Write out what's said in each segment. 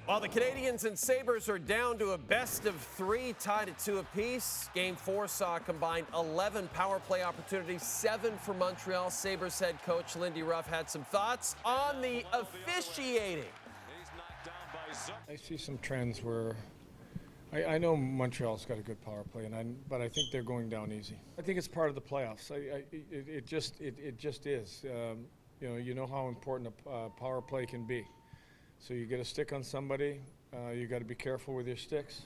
While the Canadiens and Sabres are down to a best of three, tied at 2 apiece. Game 4 saw a combined 11 power play opportunities, 7 for Montreal. Sabres head coach Lindy Ruff had some thoughts on the officiating. I see some trends where I know Montreal's got a good power play, but I think they're going down easy. I think it's part of the playoffs. It just is. You know how important a power play can be. So you get a stick on somebody, you got to be careful with your sticks.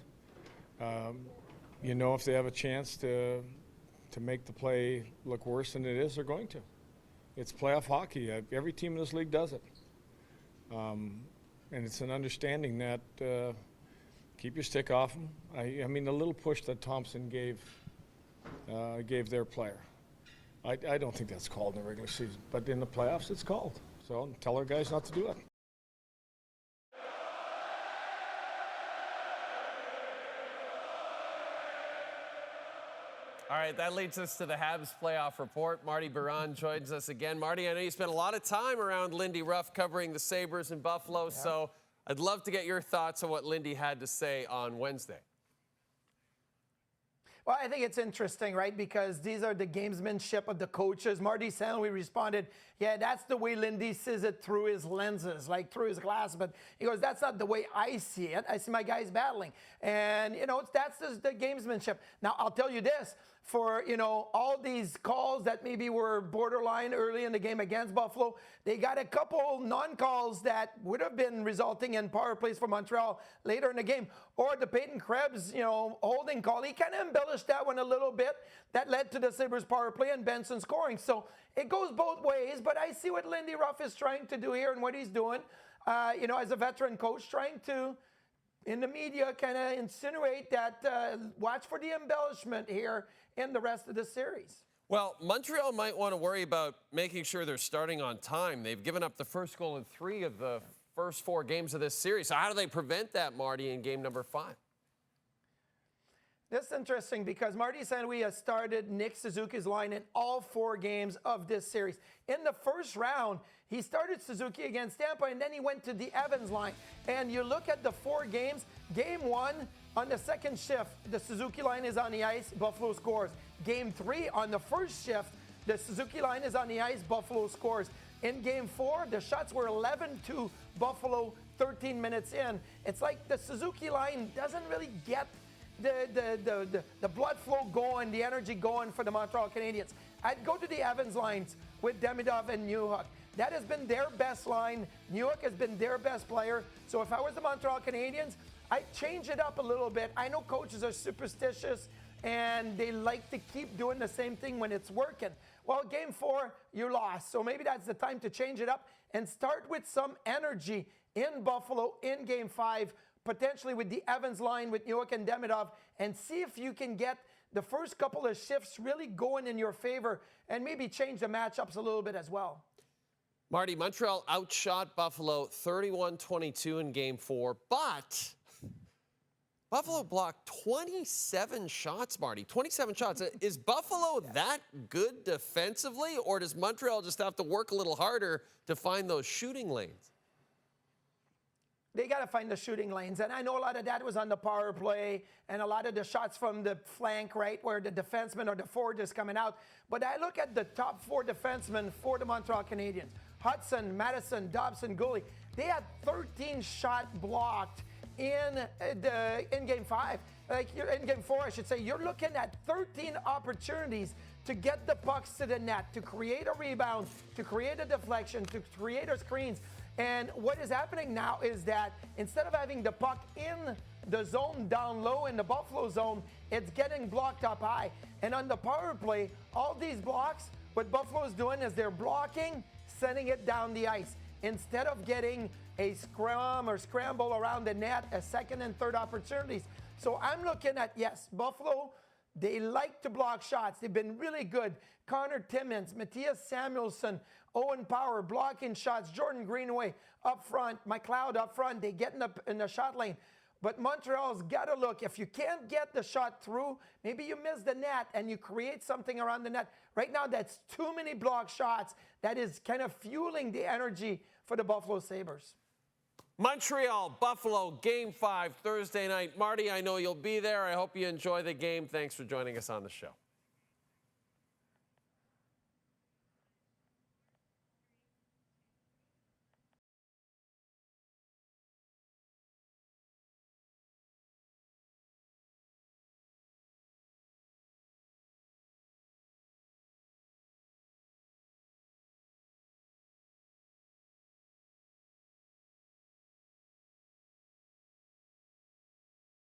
If they have a chance to make the play look worse than it is, they're going to. It's playoff hockey. Every team in this league does it. And it's an understanding that keep your stick off them. I mean, the little push that Thompson gave their player, I don't think that's called in the regular season. But in the playoffs, it's called. So tell our guys not to do it. All right, that leads us to the Habs playoff report. Martin Biron joins us again. Marty, I know you spent a lot of time around Lindy Ruff covering the Sabres in Buffalo, so I'd love to get your thoughts on what Lindy had to say on Wednesday. Well, I think it's interesting, right? Because these are the gamesmanship of the coaches. Marty St. Louis responded, yeah, that's the way Lindy sees it through his lenses, like through his glass. But he goes, that's not the way I see it. I see my guys battling. And, that's the gamesmanship. Now, I'll tell you this. For, all these calls that maybe were borderline early in the game against Buffalo, they got a couple non-calls that would have been resulting in power plays for Montreal later in the game. Or the Peyton Krebs, holding call. He kind of embellished that one a little bit. That led to the Sabres power play and Benson scoring. So it goes both ways, but I see what Lindy Ruff is trying to do here and what he's doing, as a veteran coach, trying to, in the media, kind of insinuate that watch for the embellishment here in the rest of the series. Well, Montreal might want to worry about making sure they're starting on time. They've given up the first goal in 3 of the first 4 games of this series. So how do they prevent that, Marty, in game number 5? This is interesting because Marty St. Louis has started Nick Suzuki's line in all 4 games of this series. In the first round, he started Suzuki against Tampa, and then he went to the Evans line. And you look at the 4 games, game 1, on the second shift, the Suzuki line is on the ice, Buffalo scores. Game 3, on the first shift, the Suzuki line is on the ice, Buffalo scores. In game 4, the shots were 11-2 Buffalo 13 minutes in. It's like the Suzuki line doesn't really get the blood flow going, the energy going for the Montreal Canadiens. I'd go to the Evans lines with Demidov and Newhook. That has been their best line. Newhook has been their best player. So if I was the Montreal Canadiens, I'd change it up a little bit. I know coaches are superstitious and they like to keep doing the same thing when it's working. Well, game 4, you lost. So maybe that's the time to change it up and start with some energy in Buffalo in game 5, potentially with the Evans line with Newhook and Demidov, and see if you can get the first couple of shifts really going in your favor and maybe change the matchups a little bit as well. Marty, Montreal outshot Buffalo 31-22 in game 4, but Buffalo blocked 27 shots, Marty. 27 shots. Is Buffalo that good defensively, or does Montreal just have to work a little harder to find those shooting lanes? They got to find the shooting lanes. And I know a lot of that was on the power play and a lot of the shots from the flank, right, where the defenseman or the forward is coming out. But I look at the top 4 defensemen for the Montreal Canadiens. Hudson, Madison, Dobson, Gooley. They had 13 shots blocked in game 5. In game 4, I should say. You're looking at 13 opportunities to get the pucks to the net, to create a rebound, to create a deflection, to create a screens. And what is happening now is that instead of having the puck in the zone down low in the Buffalo zone, it's getting blocked up high. And on the power play, all these blocks, what Buffalo is doing is they're blocking, sending it down the ice. Instead of getting a scrum or scramble around the net, a second and third opportunities. So I'm looking at, yes, Buffalo, they like to block shots. They've been really good. Connor Timmins, Matthias Samuelsson, Owen Power blocking shots. Jordan Greenway up front, McLeod up front. They get in the shot lane. But Montreal's got to look. If you can't get the shot through, maybe you miss the net and you create something around the net. Right now, that's too many block shots. That is kind of fueling the energy for the Buffalo Sabres. Montreal, Buffalo, Game 5, Thursday night. Marty, I know you'll be there. I hope you enjoy the game. Thanks for joining us on the show.